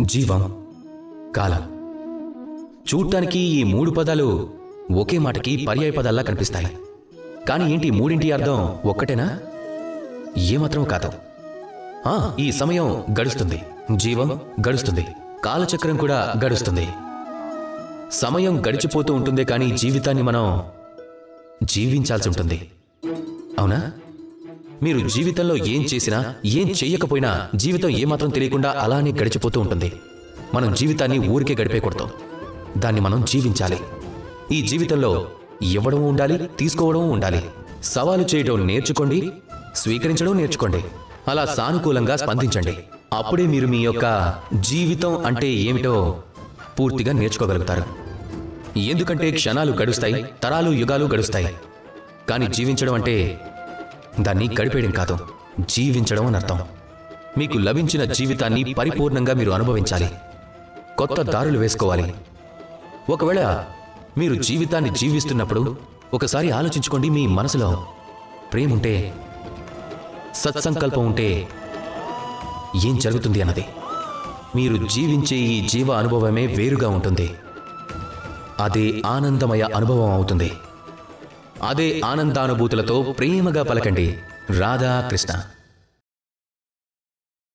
జీవం, కాలం. చూడ్డానికి ఈ మూడు పదాలు ఒకే మాటకి పర్యాయ పదాల్లా కనిపిస్తాయి. కానీ ఏంటి మూడింటి అర్థం ఒక్కటేనా? ఏమాత్రం కాదు. ఈ సమయం గడుస్తుంది, జీవం గడుస్తుంది, కాలచక్రం కూడా గడుస్తుంది. సమయం గడిచిపోతూ ఉంటుందే కానీ జీవితాన్ని మనం జీవించాల్సి ఉంటుంది. అవునా? మీరు జీవితంలో ఏం చేసినా ఏం చెయ్యకపోయినా జీవితం ఏమాత్రం తెలియకుండా అలానే గడిచిపోతూ ఉంటుంది. మనం జీవితాన్ని ఊరికే గడిపేయకూడదు, దాన్ని మనం జీవించాలి. ఈ జీవితంలో ఇవ్వడం ఉండాలి, తీసుకోవడం ఉండాలి. సవాలు చేయడం నేర్చుకోండి, స్వీకరించడం నేర్చుకోండి. అలా సానుకూలంగా స్పందించండి. అప్పుడే మీరు మీ యొక్క జీవితం అంటే ఏమిటో పూర్తిగా నేర్చుకోగలుగుతారు. ఎందుకంటే క్షణాలు గడుస్తాయి, తరాలు యుగాలు గడుస్తాయి. కానీ జీవించడం అంటే దాన్ని గడిపేయడం కాదు, జీవించడం అని అర్థం. మీకు లభించిన జీవితాన్ని పరిపూర్ణంగా మీరు అనుభవించాలి, కొత్త దారులు వేసుకోవాలి. ఒకవేళ మీరు జీవితాన్ని జీవిస్తున్నప్పుడు ఒకసారి ఆలోచించుకోండి, మీ మనసులో ప్రేమ ఉంటే, సత్సంకల్పం ఉంటే ఏం జరుగుతుంది అన్నది. మీరు జీవించే ఈ జీవ అనుభవమే వేరుగా ఉంటుంది. అదే ఆనందమయ అనుభవం అవుతుంది. అదే ఆనందానుభూతులతో ప్రేమగా పలకండి, రాధా కృష్ణ.